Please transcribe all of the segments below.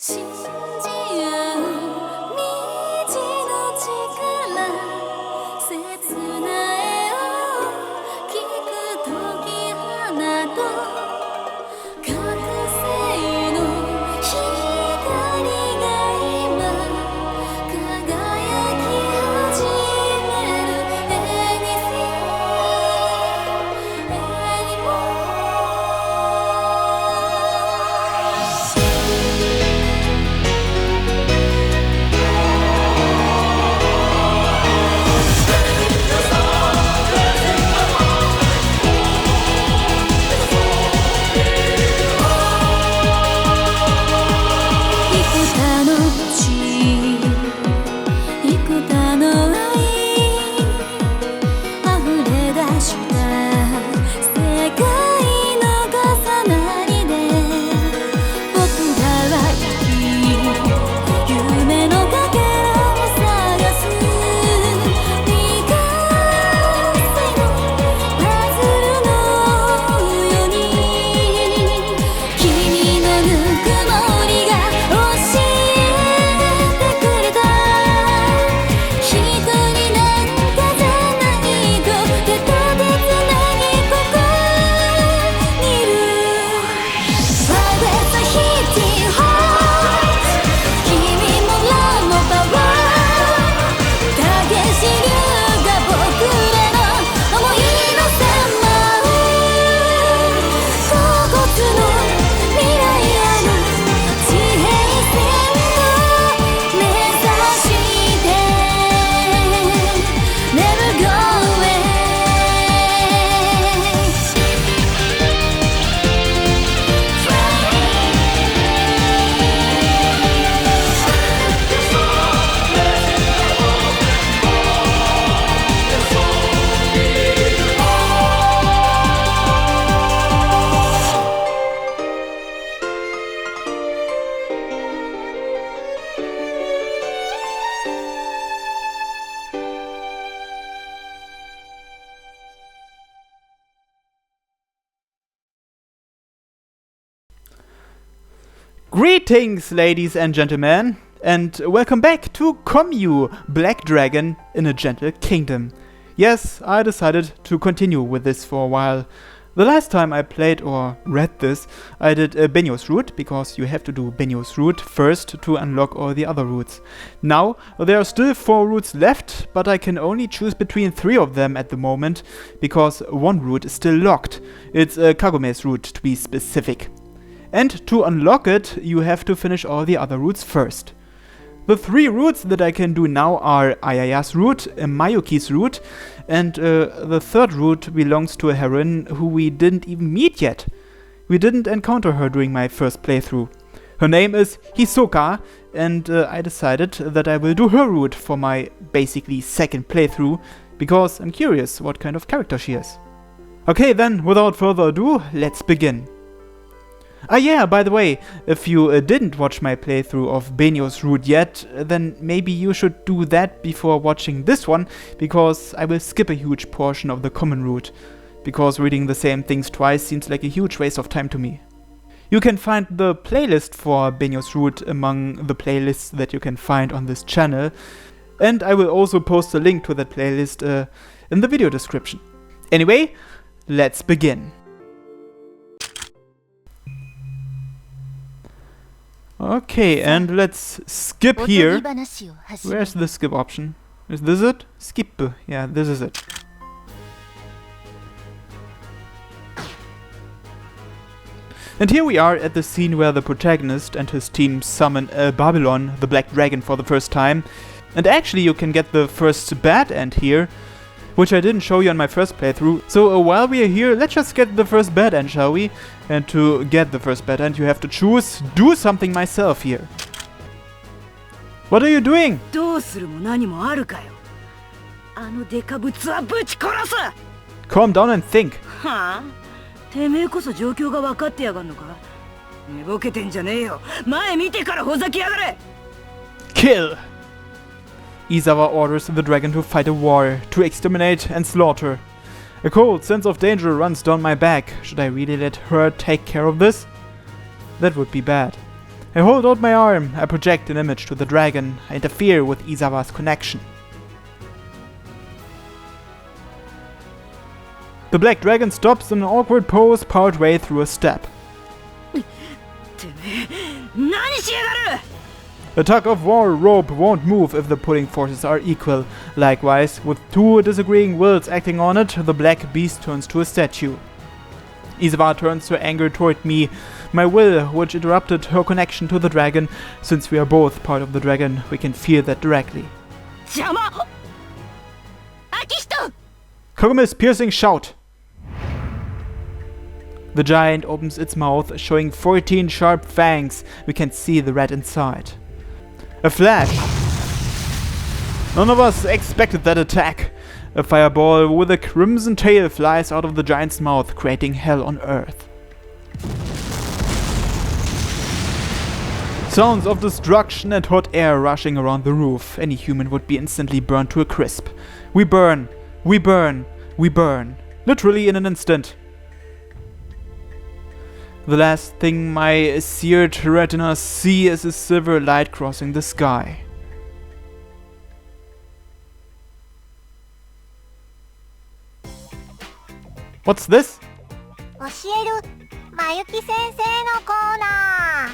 信じ合う虹の力切な絵を聞くとき花と覚醒の光が今輝き始める Anything anymore幾多の愛溢れ出した世界の重なりで僕らは生き夢のかけらを探す未完成のパズルのように君のぬくもりが教えてくれた一人なんかじゃないと手と手つなぎここにいる Private Hitting Heart 君もラのパワー影し流が僕らの想いの迫る恍惚の未来ある地平線を目指して Never go away Greetings, ladies and gentlemen, and welcome back to Commu Black Dragon in a Gentle Kingdom. Yes, I decided to continue with this for a while. The last time I played or read this, I did Benyo's route, because you have to do Benyo's route first to unlock all the other routes. Now, there are still 4 routes left, but I can only choose between 3 of them at the moment, because one route is still locked. It's Kagome's route, to be specific. And to unlock it, you have to finish all the other routes first. The 3 routes that I can do now are Ayaya's route, Mayuki's route, and the third route belongs to a heroine who we didn't even meet yet. We didn't encounter her during my first playthrough. Her name is Hisoka, and I decided that I will do her route for my basically second playthrough, because I'm curious what kind of character she is. Okay then, without further ado, let's begin. Ah yeah, by the way, if you didn't watch my playthrough of Benyo's route yet, then maybe you should do that before watching this one, because I will skip a huge portion of the common route, because reading the same things twice seems like a huge waste of time to me. You can find the playlist for Benyo's route among the playlists that you can find on this channel, and I will also post a link to that playlist in the video description. Anyway, let's begin. Okay, and let's skip here. Where's the skip option? Is this it? Skip. Yeah, this is it. And here we are at the scene where the protagonist and his team summon Babylon, the Black Dragon, for the first time. And actually you can get the first bad end here, which I didn't show you on my first playthrough. So while we are here, let's just get the first bad end, shall we? And to get the first bad end, you have to choose do something myself here. What are you doing? Calm down and think. Kill! Izawa orders the dragon to fight a war, to exterminate and slaughter. A cold sense of danger runs down my back. Should I really let her take care of this? That would be bad. I hold out my arm, I project an image to the dragon, I interfere with Izawa's connection. The black dragon stops in an awkward pose partway through a step. The tug of war rope won't move if the pulling forces are equal. Likewise, with two disagreeing wills acting on it, the black beast turns to a statue. Izawa turns her anger toward me, my will, which interrupted her connection to the dragon. Since we are both part of the dragon, we can feel that directly. Kagume's piercing shout. The giant opens its mouth, showing 14 sharp fangs. We can see the red inside. A flash. None of us expected that attack. A fireball with a crimson tail flies out of the giant's mouth, creating hell on earth. Sounds of destruction and hot air rushing around the roof. Any human would be instantly burned to a crisp. We burn, we burn, we burn. Literally in an instant. The last thing my seared retinas see is a silver light crossing the sky. What's this? 教えるまゆき先生のコーナ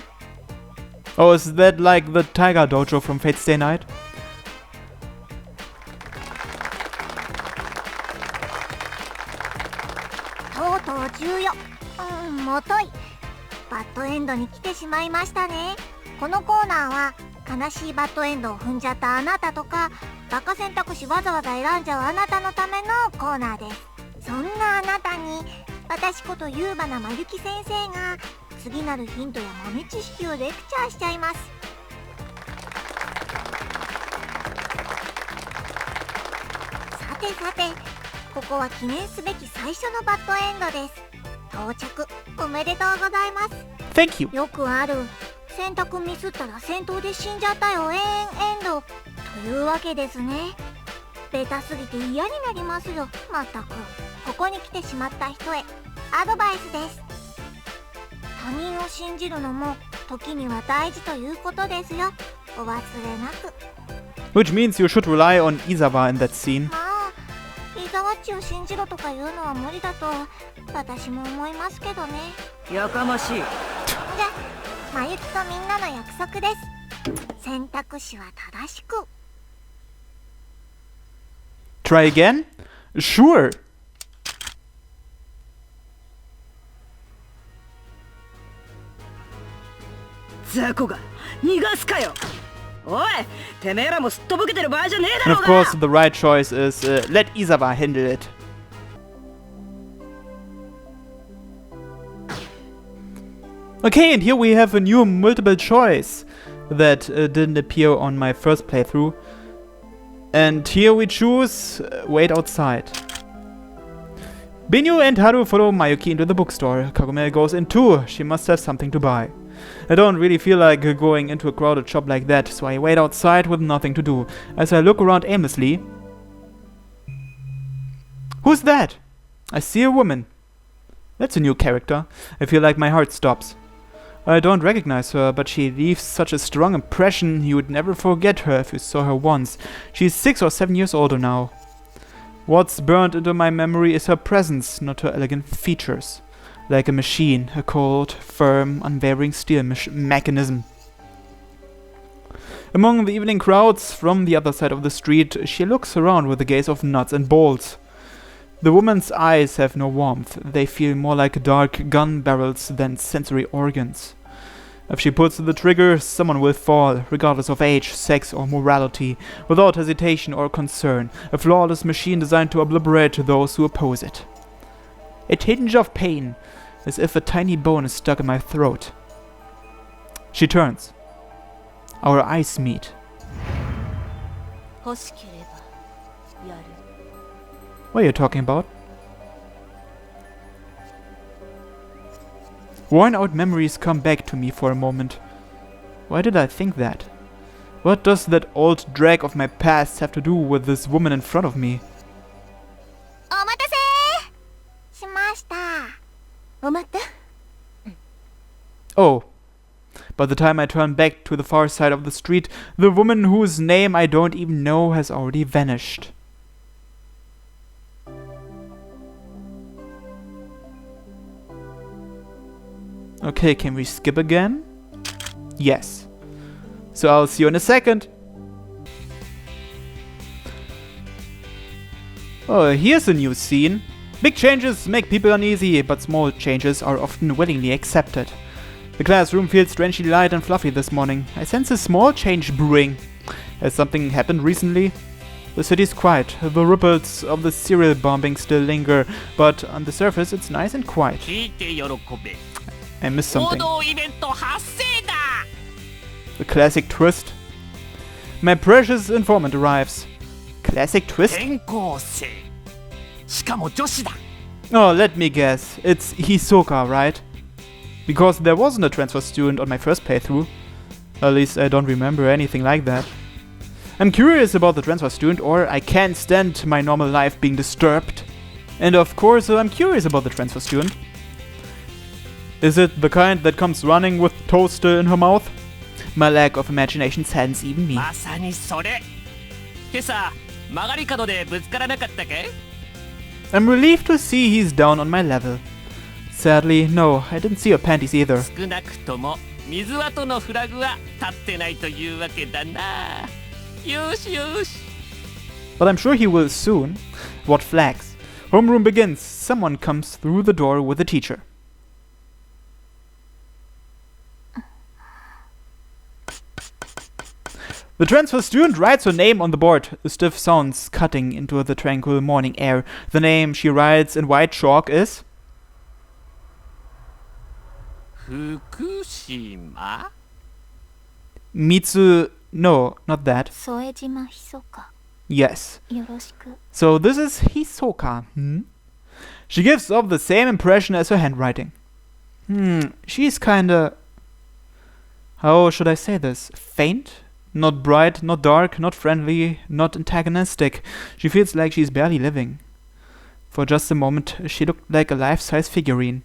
ー Oh, is that like the Tiger Dojo from Fate Stay Night? とうとう14もといバッドエンドに来てしまいましたね。このコーナーは悲しいバッドエンドを踏んじゃったあなたとかバカ選択肢わざわざ選んじゃうあなたのためのコーナーです。そんなあなたに私ことゆうばなまゆき先生が次なるヒントや豆知識をレクチャーしちゃいます。さてさて、ここは記念すべき最初のバッドエンドです。到着おめでとうございます。 Thank you. よくある選択ミスったら戦闘で死んじゃったよエンドというわけですね。ベタすぎて嫌になりますよ。まったくここに来てしまった人へアドバイスです。他人を信じるのも時には大事ということですよ。お忘れなく。 Which means you should rely on Izawa in that scene. まあイザワッチを信じろとか言うのは無理だと私も思いますけどね。やかましい。じゃあまゆきとみんなの約束です。選択肢は正しく。 Try again? Sure. 雑魚が逃がすかよ。おい、てめえらもすっとぼけてる場合じゃねえだ And ろ of うが。 course, the right choice is let Izawa handle it. Okay, and here we have a new multiple choice that didn't appear on my first playthrough. And here we choose wait outside. Binyu and Haru follow Mayuki into the bookstore. Kagome goes in too. She must have something to buy. I don't really feel like going into a crowded shop like that, so I wait outside with nothing to do. As I look around aimlessly... Who's that? I see a woman. That's a new character. I feel like my heart stops. I don't recognize her, but she leaves such a strong impression you would never forget her if you saw her once. She's 6 or 7 years older now. What's burned into my memory is her presence, not her elegant features. Like a machine, a cold, firm, unwavering steel mechanism. Among the evening crowds from the other side of the street, she looks around with a gaze of nuts and bolts. The woman's eyes have no warmth. They feel more like dark gun barrels than sensory organs. If she pulls the trigger, someone will fall, regardless of age, sex, or morality, without hesitation or concern, a flawless machine designed to obliterate those who oppose it. A tinge of pain, as if a tiny bone is stuck in my throat. She turns. Our eyes meet. 欲しければやる。 What are you talking about? Worn-out memories come back to me for a moment. Why did I think that? What does that old drag of my past have to do with this woman in front of me? お待たせしました。お待た。 Oh. By the time I turn back to the far side of the street, the woman whose name I don't even know has already vanished. Okay, can we skip again? Yes. So I'll see you in a second. Oh, here's a new scene. Big changes make people uneasy, but small changes are often willingly accepted. The classroom feels strangely light and fluffy this morning. I sense a small change brewing. Has something happened recently? The city's quiet. The ripples of the serial bombing still linger, but on the surface it's nice and quiet. I missed something. The classic twist. My precious informant arrives. Classic twist? Oh, let me guess. It's Hisoka, right? Because there wasn't a transfer student on my first playthrough. At least I don't remember anything like that. I'm curious about the transfer student, or I can't stand my normal life being disturbed. And of course, I'm curious about the transfer student. Is it the kind that comes running with toaster in her mouth? My lack of imagination saddens even me. I'm relieved to see he's down on my level. Sadly, no, I didn't see your panties either. But I'm sure he will soon. What flags? Homeroom begins. Someone comes through the door with a teacher. The transfer student writes her name on the board, stiff sounds cutting into the tranquil morning air. The name she writes in white chalk is... Fukushima? Mitsu... No, not that. 副島ひそか Yes. よろしく So this is Hisoka. She gives off the same impression as her handwriting. She's kinda... How should I say this? Faint? Not bright, not dark, not friendly, not antagonistic. She feels like she's barely living. For just a moment, she looked like a life-size figurine.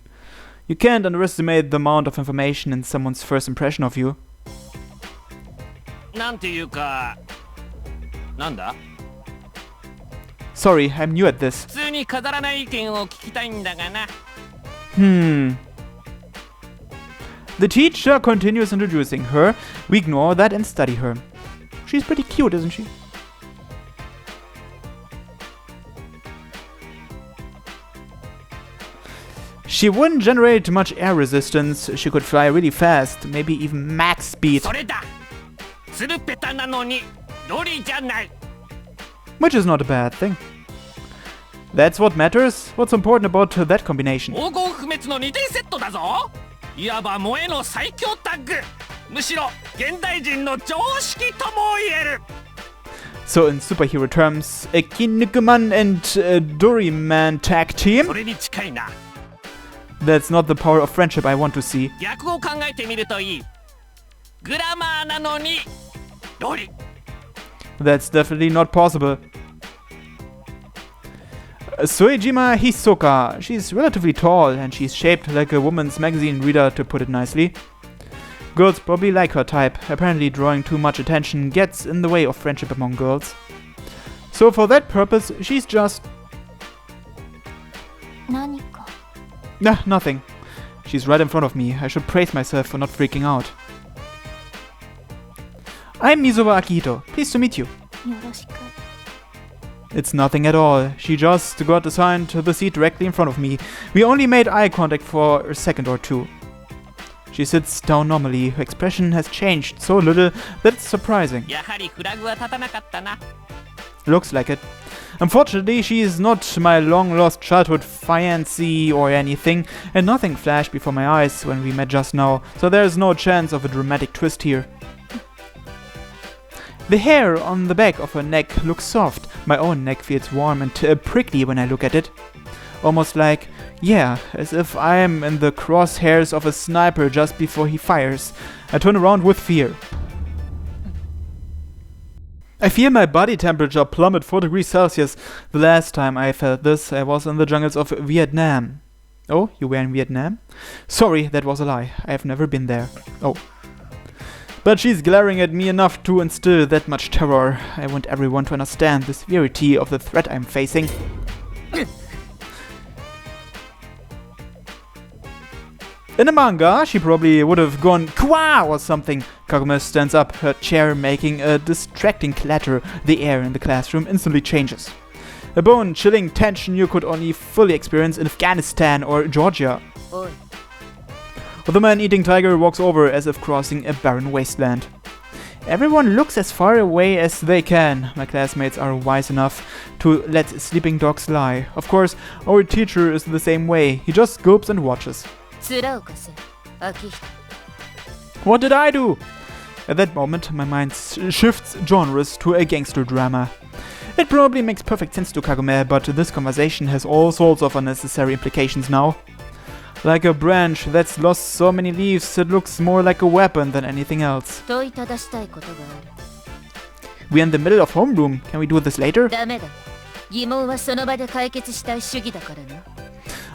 You can't underestimate the amount of information in someone's first impression of you. なんていうか、なんだ? Sorry, I'm new at this. 普通に飾らない意見を聞きたいんだがな。The teacher continues introducing her. We ignore that and study her. She's pretty cute, isn't she? She wouldn't generate much air resistance. She could fly really fast, maybe even max speed. それだ。つるぺたなのにロリじゃない。 Which is not a bad thing. That's what matters. What's important about that combination? 黄金不滅の2点セットだぞ。いわば萌えの最強タッグ。むしろ現代人の常識とも言える。 So in superhero terms, a Kinnikuman and Doryman tag team? それに近いな。 That's not the power of friendship I want to see. 逆を考えてみるといい。グラマーなのにロリ。 That's definitely not possible. Soejima Hisoka. She's relatively tall and she's shaped like a woman's magazine reader, to put it nicely. Girls probably like her type. Apparently drawing too much attention gets in the way of friendship among girls. So for that purpose, she's just... 何か Nah, nothing. She's right in front of me. I should praise myself for not freaking out. I'm Mizuwa Akihito. Pleased to meet you. よろしく It's nothing at all. She just got assigned to the seat directly in front of me. We only made eye contact for a second or two. She sits down normally. Her expression has changed so little that it's surprising. やはりフラグは立たなかったな。 Looks like it. Unfortunately, she is not my long-lost childhood fiancée or anything, and nothing flashed before my eyes when we met just now, so there is no chance of a dramatic twist here. The hair on the back of her neck looks soft. My own neck feels warm and prickly when I look at it. Almost like, yeah, as if I am in the crosshairs of a sniper just before he fires. I turn around with fear. I feel my body temperature plummet 4 degrees Celsius. The last time I felt this, I was in the jungles of Vietnam. Oh, you were in Vietnam? Sorry, that was a lie. I have never been there. Oh. But she's glaring at me enough to instill that much terror. I want everyone to understand the severity of the threat I'm facing. In a manga, she probably would have gone kwa or something. Kagome stands up, her chair making a distracting clatter. The air in the classroom instantly changes. A bone-chilling tension you could only fully experience in Afghanistan or Georgia. Oi. The man-eating tiger walks over as if crossing a barren wasteland. Everyone looks as far away as they can. My classmates are wise enough to let sleeping dogs lie. Of course, our teacher is the same way. He just gulps and watches. 面を貸せ秋人 What did I do? At that moment, my mind shifts genres to a gangster drama. It probably makes perfect sense to Kagome, but this conversation has all sorts of unnecessary implications now. Like a branch that's lost so many leaves, it looks more like a weapon than anything else. 問いただしたいことがあ We're in the middle of homeroom. Can we do this later? るダメだ疑問はその場で解決したい主義だからな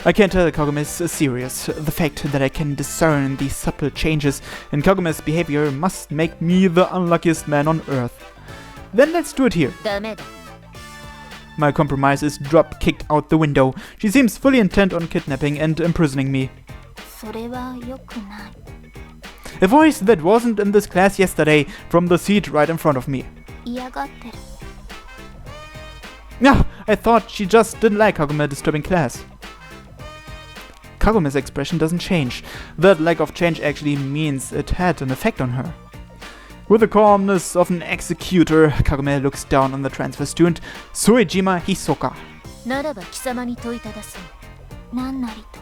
I can tell Kagome is serious. The fact that I can discern these subtle changes in Kagome's behavior must make me the unluckiest man on earth. Then let's do it here. ダメだ My compromise is drop-kicked out the window. She seems fully intent on kidnapping and imprisoning me. それは良くない A voice that wasn't in this class yesterday from the seat right in front of me. 嫌がってる Yeah, I thought she just didn't like Kagome disturbing class. Kagome's expression doesn't change. That lack of change actually means it had an effect on her. With the calmness of an executor, Kagome looks down on the transfer student, Suejima Hisoka. ならば貴様に問いただそう何なりと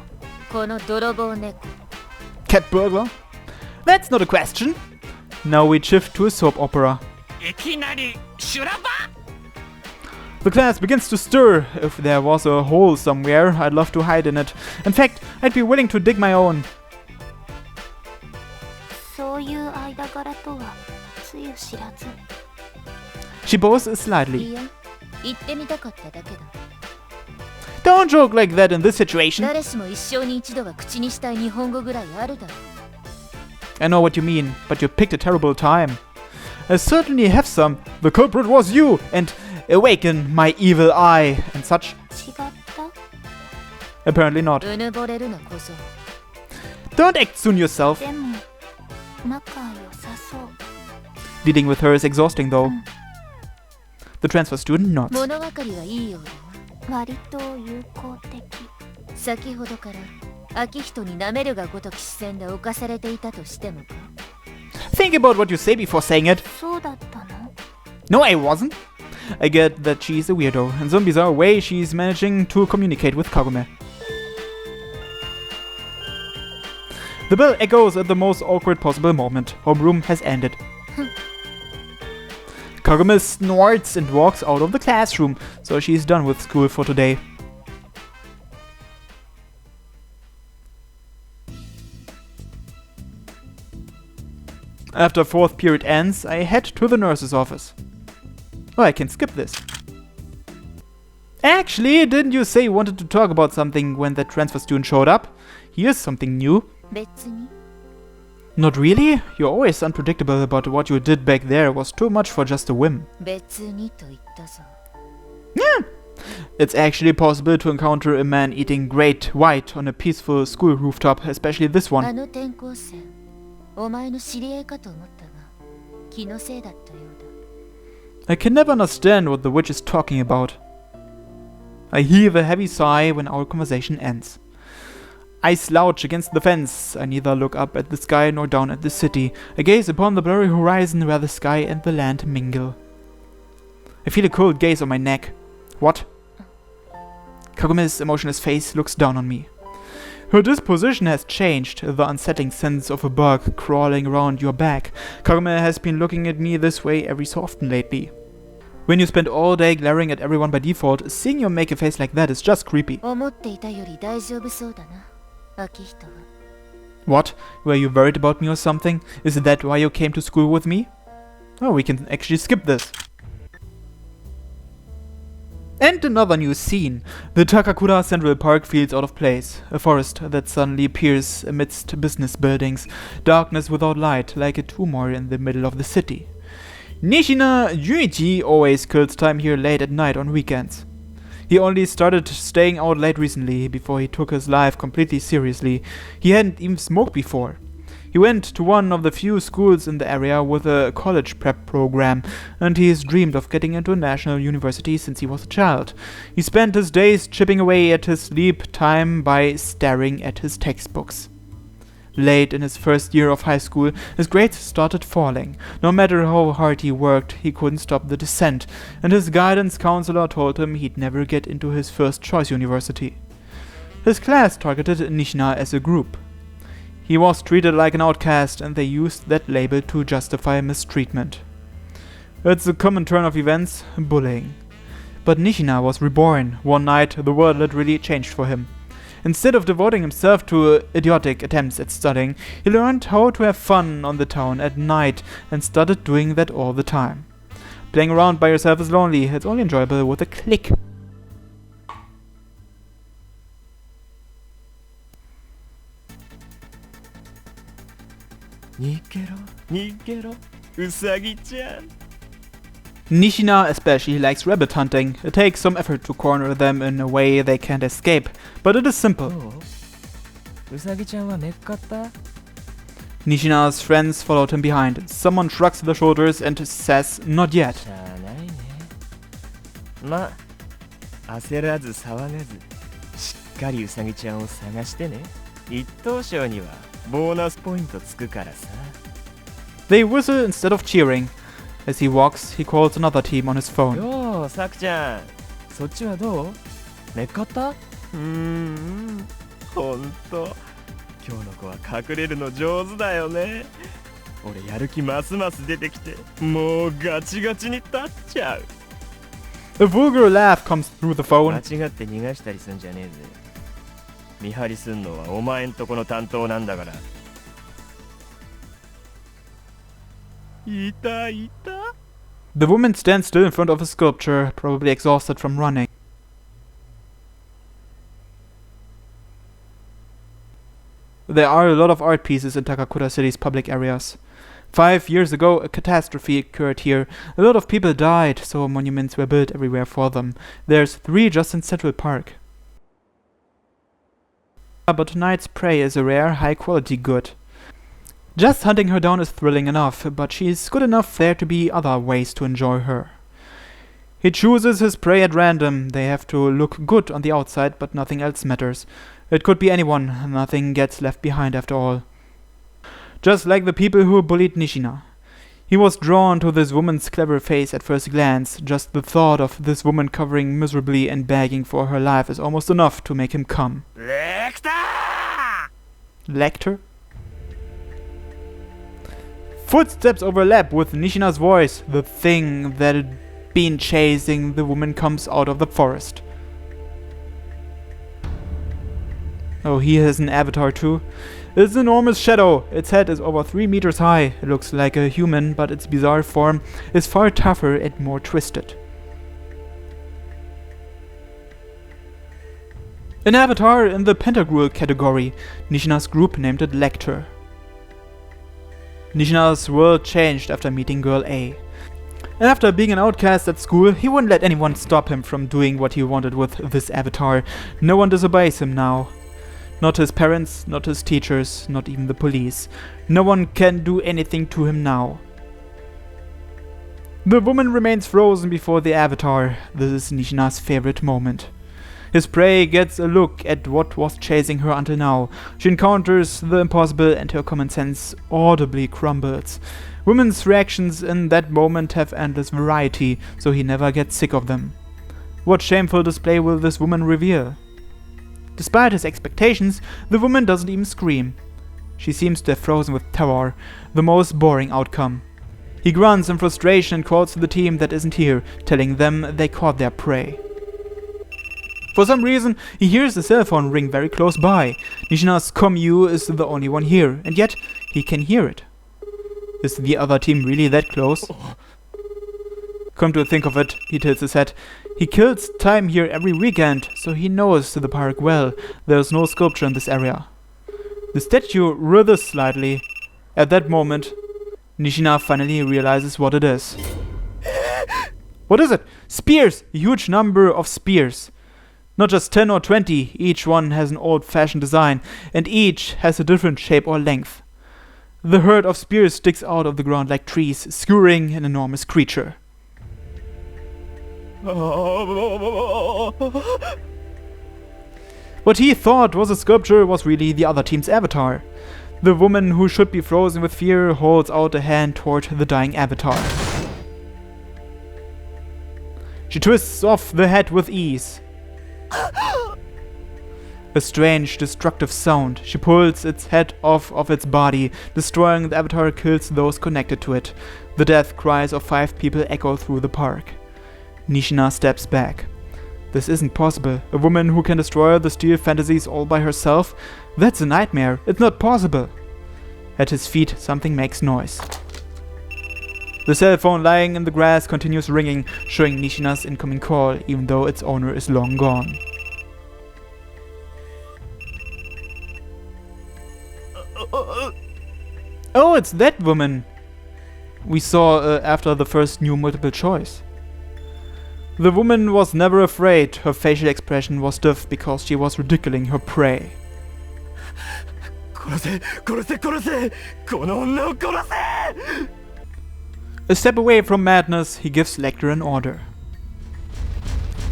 この泥棒猫 Cat burglar? That's not a question. Now we shift to a soap opera. いきなり修羅場 The class begins to stir. If there was a hole somewhere, I'd love to hide in it. In fact, I'd be willing to dig my own. そういう間柄とはつゆ知らず She bows slightly. いや言ってみたかっただけだ Don't joke like that in this situation. 誰しも一生に一度は口にしたい日本語ぐらいあるだろう I know what you mean, but you picked a terrible time. I certainly have some. The culprit was you, and awaken my evil eye, and such. 違った Apparently not. うぬぼれるな小僧 Don't act soon yourself. でも仲良さそう Dealing with her is exhausting though. The transfer student nods. 物分かりはいいようだな割と有効的先ほどから秋人に舐めるがごとき視線で侵されていたとしてもか Think about what you say before saying it. そうだったの No, I wasn't. I get that she's a weirdo. In some bizarre way, she's managing to communicate with Kagome. The bell echoes at the most awkward possible moment. Homeroom has ended. Kagome snorts and walks out of the classroom, so she's done with school for today. After fourth period ends, I head to the nurse's office. Oh, I can skip this. Actually, didn't you say you wanted to talk about something when that transfer student showed up? Here's something new. 別に Not really? You're always unpredictable, but what you did back there was too much for just a whim. 別にと言ったぞ It's actually possible to encounter a man eating great white on a peaceful school rooftop, especially this あ one. の転校生お前の知り合いかと思ったが気のせいだったようだ I can never understand what the witch is talking about. I heave a heavy sigh when our conversation ends. I slouch against the fence. I neither look up at the sky nor down at the city. I gaze upon the blurry horizon where the sky and the land mingle. I feel a cold gaze on my neck. What? Kagume's emotionless face looks down on me. Her disposition has changed, the unsettling sense of a bug crawling around your back. Kagome has been looking at me this way every so often lately. When you spend all day glaring at everyone by default, seeing you make a face like that is just creepy. 思っていたより大丈夫そうだな秋人は What? Were you worried about me or something? Is that why you came to school with me? Oh, we can actually skip this. And another new scene. The Takakura Central Park feels out of place. A forest that suddenly appears amidst business buildings. Darkness without light, like a tumor in the middle of the city. Nishina Juichi always kills time here late at night on weekends. He only started staying out late recently, before he took his life completely seriously. He hadn't even smoked before. He went to one of the few schools in the area with a college prep program, and he's dreamed of getting into a national university since he was a child. He spent his days chipping away at his sleep time by staring at his textbooks. Late in his first year of high school, his grades started falling. No matter how hard he worked, he couldn't stop the descent, and his guidance counselor told him he'd never get into his first choice university. His class targeted Nishina as a group. He was treated like an outcast, and they used that label to justify mistreatment. It's a common turn of events, bullying. But Nishina was reborn. One night, the world literally changed for him. Instead of devoting himself to idiotic attempts at studying, he learned how to have fun on the town at night and started doing that all the time. Playing around by yourself is lonely. It's only enjoyable with a click. 逃げろ逃げろウサギちゃん Nishina especially likes rabbit hunting. It takes some effort to corner them in a way they can't escape, but it is simple. ウサギちゃんはめっかった Nishina's friends followed him behind. Someone shrugs their shoulders and says, "Not yet." しゃあないねま焦らず騒がずしっかりウサギちゃんを探してね一等賞にはボーナスポイントつくからさ They whistle instead of cheering. As he walks, he calls another team on his phone. ようさくちゃんそっちはどうめっかったほんと今日の子は隠れるの上手だよね俺やる気ますます出てきてもうガチガチに立っちゃう A vulgar laugh comes through the 間 phone. 違って逃がしたりすんじゃねえぜ見張りすんのはお前んとこの担当なんだからいたいた The woman stands still in front of a sculpture, probably exhausted from running. There are a lot of art pieces in Takakura City's public areas. 5 years ago, a catastrophe occurred here. A lot of people died, so monuments were built everywhere for them. There's 3 just in Central Park. But tonight's prey is a rare, high-quality good. Just hunting her down is thrilling enough, but she's good enough there to be other ways to enjoy her. He chooses his prey at random. They have to look good on the outside, but nothing else matters. It could be anyone. Nothing gets left behind after all. Just like the people who bullied Nishina. He was drawn to this woman's clever face at first glance. Just the thought of this woman covering miserably and begging for her life is almost enough to make him come. Lecter? Footsteps overlap with Nishina's voice. The thing that had been chasing the woman comes out of the forest. Oh, he has an avatar too. It's an enormous shadow. Its head is over 3 meters high. It looks like a human, but its bizarre form is far tougher and more twisted. An avatar in the Pentagruel category. Nishina's group named it Lecter. Nishina's world changed after meeting Girl A. After being an outcast at school, he wouldn't let anyone stop him from doing what he wanted with this avatar. No one disobeys him now. Not his parents, not his teachers, not even the police. No one can do anything to him now. The woman remains frozen before the avatar. This is Nishina's favorite moment. His prey gets a look at what was chasing her until now. She encounters the impossible and her common sense audibly crumbles. Women's reactions in that moment have endless variety, so he never gets sick of them. What shameful display will this woman reveal? Despite his expectations, the woman doesn't even scream. She seems to have frozen with terror, the most boring outcome. He grunts in frustration and calls to the team that isn't here, telling them they caught their prey. For some reason, he hears the cell phone ring very close by. Nishina's commune is the only one here, and yet he can hear it. Is the other team really that close? Come to think of it, he tilts his head. He kills time here every weekend, so he knows the park well. There's no sculpture in this area. The statue writhers slightly. At that moment, Nishina finally realizes what it is. What is it? Spears! A huge number of spears. Not just 10 or 20, each one has an old-fashioned design, and each has a different shape or length. The herd of spears sticks out of the ground like trees, skewering an enormous creature. What he thought was a sculpture was really the other team's avatar. The woman who should be frozen with fear holds out a hand toward the dying avatar. She twists off the head with ease. A strange, destructive sound. She pulls its head off of its body. Destroying the avatar kills those connected to it. The death cries of 5 people echo through the park. Nishina steps back. This isn't possible. A woman who can destroy the steel fantasies all by herself? That's a nightmare. It's not possible. At his feet, something makes noise. The cell phone lying in the grass continues ringing, showing Nishina's incoming call, even though its owner is long gone. Oh, it's that woman we saw after the first new multiple choice. The woman was never afraid. Her facial expression was stiff because she was ridiculing her prey. A step away from madness, he gives Lecter an order.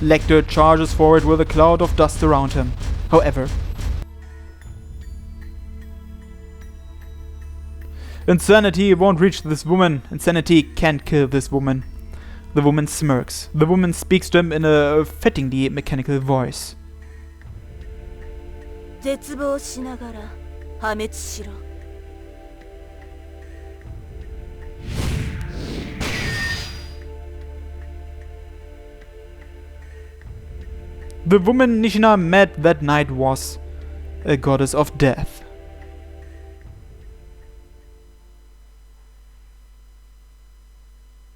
Lecter charges forward with a cloud of dust around him. However, insanity won't reach this woman. Insanity can't kill this woman. The woman smirks. The woman speaks to him in a fittingly mechanical voice. 絶望しながら破滅しろ The woman Nishina met that night was a goddess of death.